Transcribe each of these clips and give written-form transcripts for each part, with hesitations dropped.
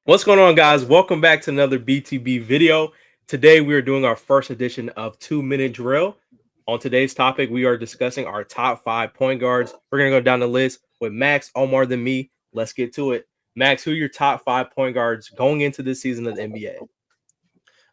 What's going on, guys? Welcome back to another BTB video. Today, we are doing our first edition of 2-minute drill. On today's topic, we are discussing our top 5 point guards. We're going to go down the list with Max, Omar, then me. Let's get to it. Max, who are your top 5 point guards going into this season of the NBA?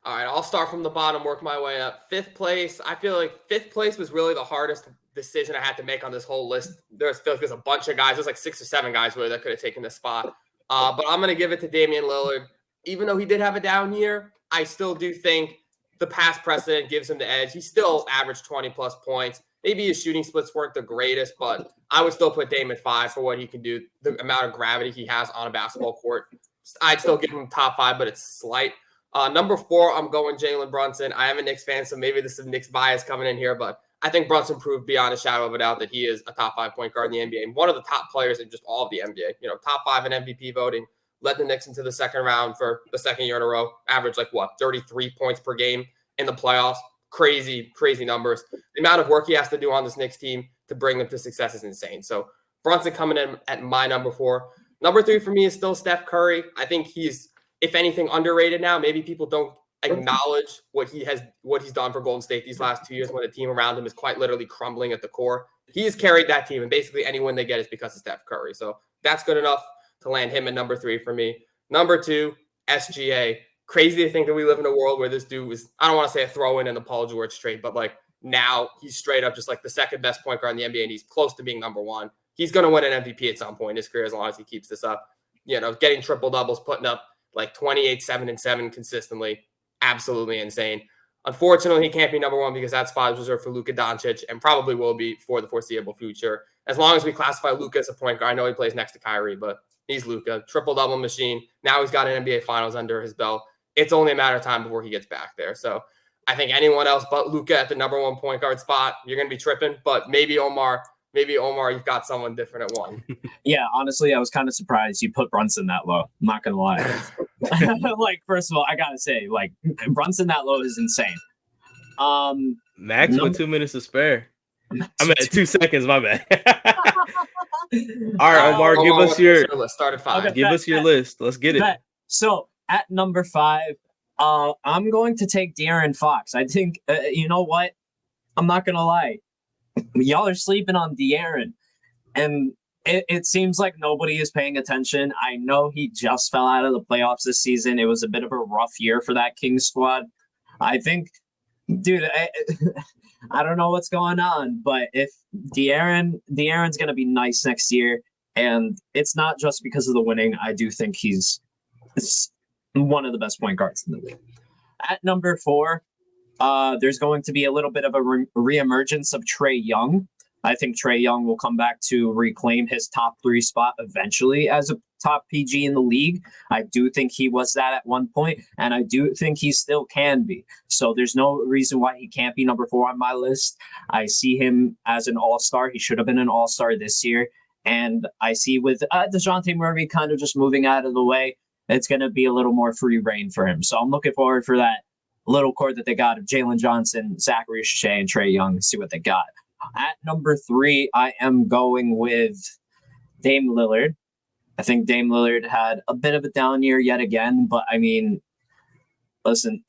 All right, I'll start from the bottom, work my way up. Fifth place, I feel like fifth place was really the hardest decision I had to make on this whole list. There's a bunch of guys. There's like 6 or 7 guys really that could have taken this spot. But I'm going to give it to Damian Lillard. Even though he did have a down year, I still do think the past precedent gives him the edge. He still averaged 20-plus points. Maybe his shooting splits weren't the greatest, but I would still put Dame at 5 for what he can do, the amount of gravity he has on a basketball court. I'd still give him top 5, but it's slight. Number 4, I'm going Jalen Brunson. I am a Knicks fan, so maybe this is Knicks bias coming in here, but I think Brunson proved beyond a shadow of a doubt that he is a top 5 point guard in the NBA and one of the top players in just all of the NBA. You know, top 5 in MVP voting, led the Knicks into the second round for the second year in a row, averaged 33 points per game in the playoffs. Crazy, crazy numbers. The amount of work he has to do on this Knicks team to bring them to success is insane. So Brunson coming in at my number 4. Number 3 for me is still Steph Curry. I think he's, if anything, underrated now. Maybe people don't acknowledge what he's done for Golden State these last 2 years when the team around him is quite literally crumbling at the core. He has carried that team, and basically any win they get is because of Steph Curry. So that's good enough to land him at number 3 for me. Number 2, SGA. Crazy to think that we live in a world where this dude was, I don't want to say a throw-in the Paul George trade, but now he's straight up just the second best point guard in the NBA, and he's close to being number 1. He's going to win an MVP at some point in his career as long as he keeps this up. You know, getting triple doubles, putting up 28, 7, and 7 consistently. Absolutely insane. Unfortunately, he can't be number 1 because that spot is reserved for Luka Doncic and probably will be for the foreseeable future. As long as we classify Luka as a point guard, I know he plays next to Kyrie, but he's Luka, triple-double machine. Now he's got an NBA Finals under his belt. It's only a matter of time before he gets back there. So I think anyone else but Luka at the number 1 point guard spot, you're going to be tripping. But maybe Omar, you've got someone different at 1. Yeah, honestly, I was kind of surprised you put Brunson that low. I'm not gonna lie. First of all, I gotta say, Brunson that low is insane. Max with 2 minutes to spare. I'm at 2 seconds. My bad. All right, Omar, give us your list. Start at 5. Okay, give us your list. Let's get it. So at number 5, I'm going to take De'Aaron Fox. I think you know what? I'm not gonna lie. Y'all are sleeping on De'Aaron, and it seems like nobody is paying attention. I know he just fell out of the playoffs this season. It was a bit of a rough year for that Kings squad. I think, dude, I don't know what's going on, but if De'Aaron's going to be nice next year, and it's not just because of the winning. I do think he's one of the best point guards in the league. At number 4, there's going to be a little bit of a reemergence of Trae Young. I think Trae Young will come back to reclaim his top 3 spot eventually as a top PG in the league. I do think he was that at one point, and I do think he still can be. So there's no reason why he can't be number 4 on my list. I see him as an all-star. He should have been an all-star this year. And I see with DeJounte Murray kind of just moving out of the way, it's going to be a little more free reign for him. So I'm looking forward for that little core that they got of Jalen Johnson, Zachary Shea, and Trae Young. See what they got. At number 3, I am going with Dame Lillard. I think Dame Lillard had a bit of a down year yet again, but I mean, listen,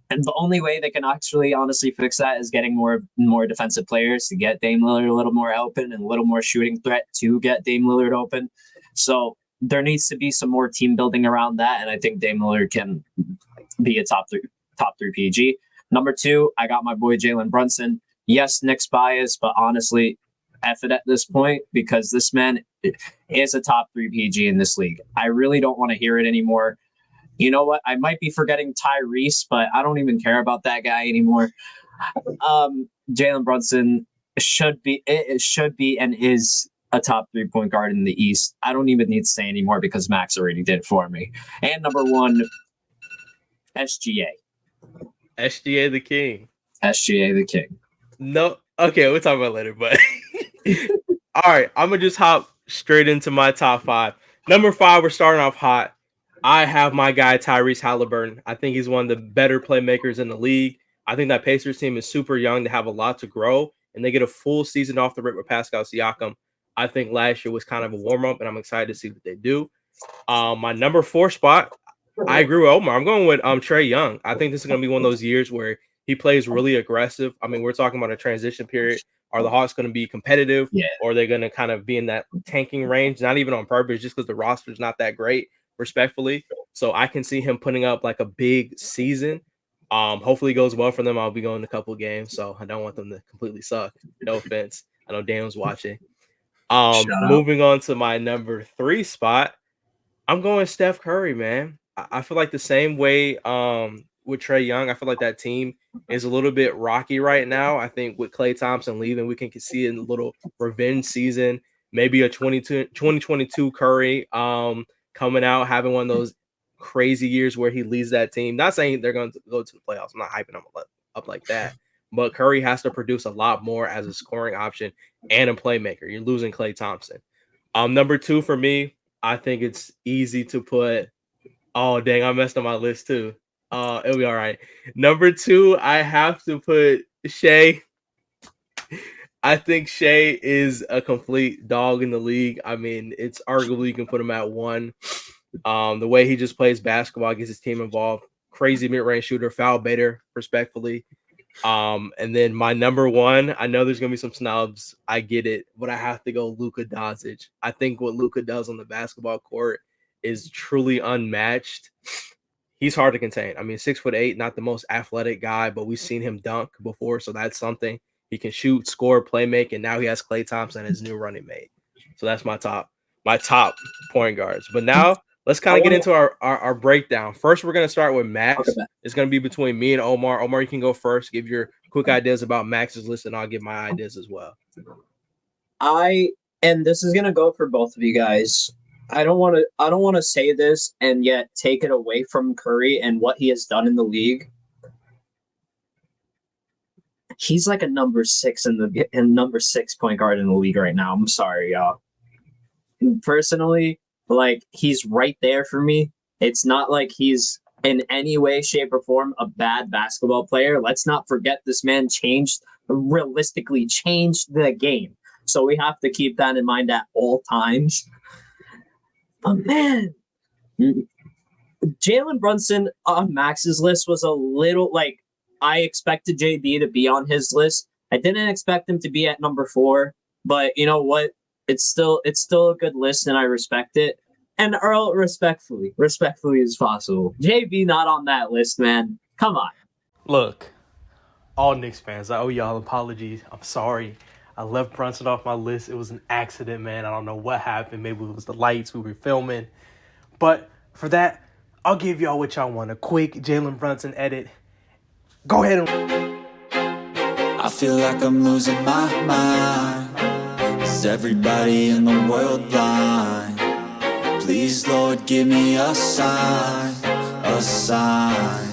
and the only way they can actually honestly fix that is getting more defensive players to get Dame Lillard a little more open and a little more shooting threat to get Dame Lillard open. So there needs to be some more team building around that, and I think Dame Lillard can be a top three PG. Number 2, I got my boy Jalen Brunson. Yes, Knicks bias, but honestly, F it at this point because this man is a top 3 PG in this league. I really don't want to hear it anymore. You know what? I might be forgetting Tyrese, but I don't even care about that guy anymore. Jalen Brunson should be and is a top 3 point guard in the East. I don't even need to say anymore because Max already did for me. And number 1, SGA. SGA the king. SGA the king. No, okay, we'll talk about it later, but all right, I'm gonna just hop straight into my top 5. Number 5, we're starting off hot. I have my guy Tyrese Halliburton. I think he's one of the better playmakers in the league. I think that Pacers team is super young. They have a lot to grow, and they get a full season off the rip with Pascal Siakam. I think last year was kind of a warm-up, and I'm excited to see what they do. My number 4 spot, I agree with Omar. I'm going with Trae Young. I think this is going to be one of those years where he plays really aggressive. I mean, we're talking about a transition period. Are the Hawks going to be competitive, or are they going to kind of be in that tanking range? Not even on purpose, just because the roster is not that great, respectfully. So I can see him putting up like a big season. Hopefully it goes well for them. I'll be going to a couple of games, so I don't want them to completely suck. No offense. I know Daniel's watching. Moving on to my number 3 spot, I'm going Steph Curry, man. I feel like the same way with Trae Young. I feel like that team is a little bit rocky right now. I think with Klay Thompson leaving, we can see a little revenge season, maybe a 2022 Curry coming out, having one of those crazy years where he leads that team. Not saying they're going to go to the playoffs. I'm not hyping them up like that. But Curry has to produce a lot more as a scoring option and a playmaker. You're losing Klay Thompson. Number 2 for me, I think it's easy to put. Oh, dang, I messed up my list too. It'll be all right. Number 2, I have to put Shea. I think Shea is a complete dog in the league. I mean, it's arguably you can put him at 1. The way he just plays basketball, gets his team involved. Crazy mid-range shooter, foul baiter, respectfully. And then my number 1, I know there's gonna be some snubs. I get it, but I have to go Luka Doncic. I think what Luka does on the basketball court is truly unmatched. He's hard to contain. I mean, 6'8", not the most athletic guy, but we've seen him dunk before, so that's something. He can shoot, score, play make, and now he has Klay Thompson as his new running mate. So that's my top point guards. But now let's kind of get into our breakdown. First, we're going to start with Max. Okay. It's going to be between me and Omar. Omar, you can go first. Give your quick ideas about Max's list, and I'll give my ideas as well. And this is going to go for both of you guys. I don't want to say this and yet take it away from Curry and what he has done in the league. He's like a number 6 number 6 point guard in the league right now. I'm sorry, y'all. Personally, like, he's right there for me. It's not like he's in any way, shape, or form a bad basketball player. Let's not forget this man realistically changed the game. So we have to keep that in mind at all times. But man, Jalen Brunson on Max's list was a little like, I expected JB to be on his list. I didn't expect him to be at number 4, but you know what? It's still a good list, and I respect it. And Earl, respectfully as possible. JB not on that list, man. Come on. Look, all Knicks fans, I owe y'all apologies. I'm sorry. I left Brunson off my list. It was an accident, man. I don't know what happened. Maybe it was the lights we were filming. But for that, I'll give y'all what y'all want. A quick Jalen Brunson edit. Go ahead and... I feel like I'm losing my mind. Is everybody in the world blind? Please, Lord, give me a sign, a sign.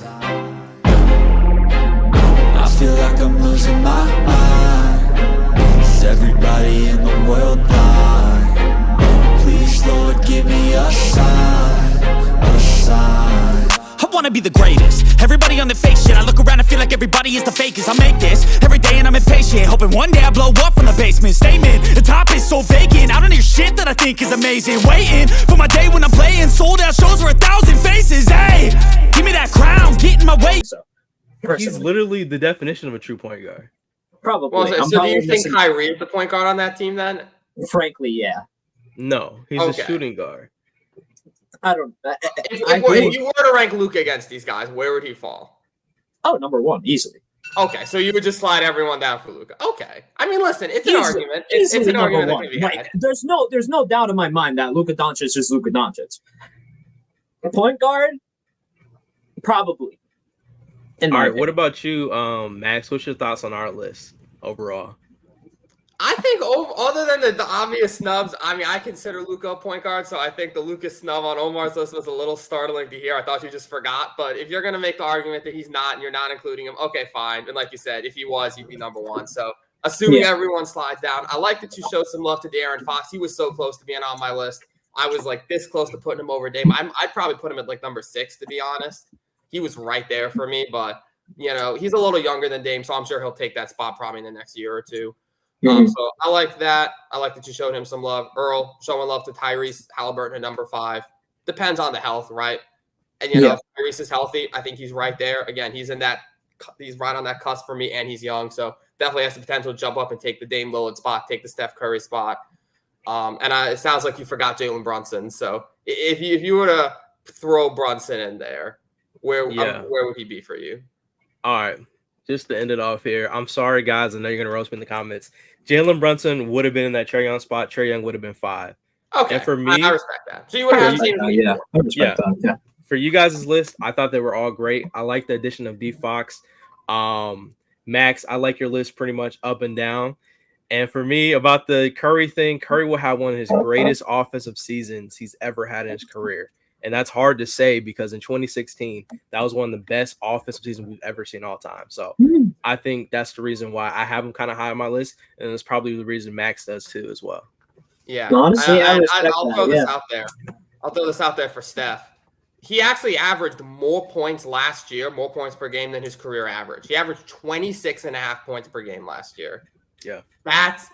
I feel like I'm losing my mind. Is everybody in the world blind? Please, Lord, give me a sign, a sign. I wanna be the greatest. Everybody on the fake shit. I look around and feel like everybody is the fakest. I make this every day and I'm impatient, hoping one day I blow up from the basement. Statement, the top is so vacant. I don't hear shit that I think is amazing. Waiting for my day when I'm playing sold out shows for 1,000 faces. Hey, give me that crown, get in my way. He's literally the definition of a true point guard. Probably. Well, so do you think Kyrie is the point guard on that team then? Frankly, yeah. No, he's a shooting guard. I don't. If you were to rank Luka against these guys, where would he fall? Oh, number 1, easily. Okay, so you would just slide everyone down for Luka. Okay, I mean, listen, it's an argument. It's an argument that can be had. There's no doubt in my mind that Luka Doncic is Luka Doncic. Point guard, probably. All right, what about you, Max? What's your thoughts on our list overall? I think other than the obvious snubs, I mean, I consider Luka a point guard, so I think the Luka snub on Omar's list was a little startling to hear. I thought you just forgot, but if you're going to make the argument that he's not and you're not including him, okay, fine. And like you said, if he was, he'd be number 1. So assuming everyone slides down, I like that you showed some love to De'Aaron Fox. He was so close to being on my list. I was like this close to putting him over Dame. I'd probably put him at like number 6, to be honest. He was right there for me, but you know, he's a little younger than Dame, so I'm sure he'll take that spot probably in the next year or two. So I like that. I like that you showed him some love. Earl, showing love to Tyrese Halliburton at number 5. Depends on the health, right? And you know, if Tyrese is healthy, I think he's right there. Again, he's right on that cusp for me, and he's young, so definitely has the potential to jump up and take the Dame Lillard spot, take the Steph Curry spot. It sounds like you forgot Jalen Brunson. So if you were to throw Brunson in there, where would he be for you? All right, just to end it off here, I'm sorry, guys. I know you're gonna roast me in the comments. Jalen Brunson would have been in that Trae Young spot. Trae Young would have been 5. Okay, and for me, I respect that. So you would have seen that. For you guys' list, I thought they were all great. I like the addition of D Fox. Max, I like your list pretty much up and down. And for me, about the Curry thing, Curry will have one of his greatest offensive seasons he's ever had in his career. And that's hard to say because in 2016, that was one of the best offensive seasons we've ever seen all time. So I think that's the reason why I have him kind of high on my list. And it's probably the reason Max does too as well. Yeah. Honestly, I'll throw this out there. I'll throw this out there for Steph. He actually averaged more points last year, more points per game than his career average. He averaged 26.5 points per game last year. Yeah. That's,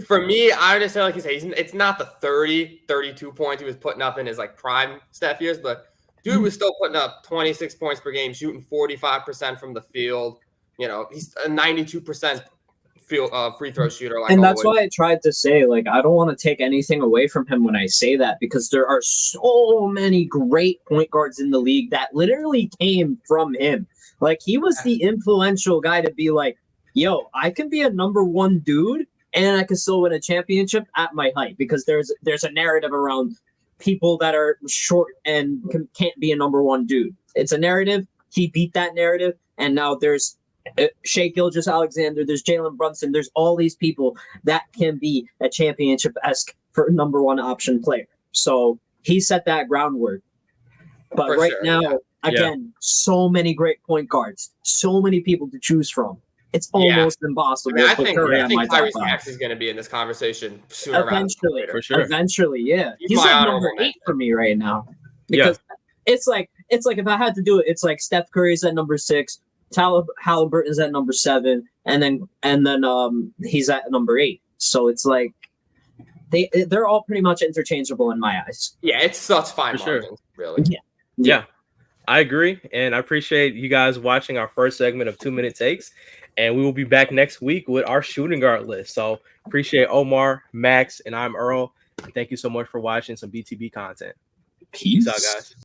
for me, I understand, like you say, it's not the 30, 32 points he was putting up in his like prime Steph years, but dude was still putting up 26 points per game, shooting 45% from the field. You know, he's a 92% free throw shooter. And that's why I tried to say, like, I don't want to take anything away from him when I say that, because there are so many great point guards in the league that literally came from him. Like, he was the influential guy to be like, yo, I can be a number 1 dude and I can still win a championship at my height, because there's a narrative around people that are short and can't be a number 1 dude. It's a narrative. He beat that narrative. And now there's Shai Gilgeous-Alexander, there's Jalen Brunson, there's all these people that can be a championship-esque for number 1 option player. So he set that groundwork. But for right sure, now, again, so many great point guards, so many people to choose from. It's almost impossible. I think Tyrese Max is going to be in this conversation sooner eventually, for sure. Eventually, yeah. He's like number 8 for me right now. Because it's like if I had to do it, it's like Steph Curry's at number 6, Halliburton's at number 7, and then he's at number 8. So it's like they're all pretty much interchangeable in my eyes. Yeah, it's such fine margins, really. Yeah, I agree, and I appreciate you guys watching our first segment of 2-minute takes, and we will be back next week with our shooting guard list. So appreciate Omar, Max, and I'm Earl. Thank you so much for watching some BTB content. Peace out, guys.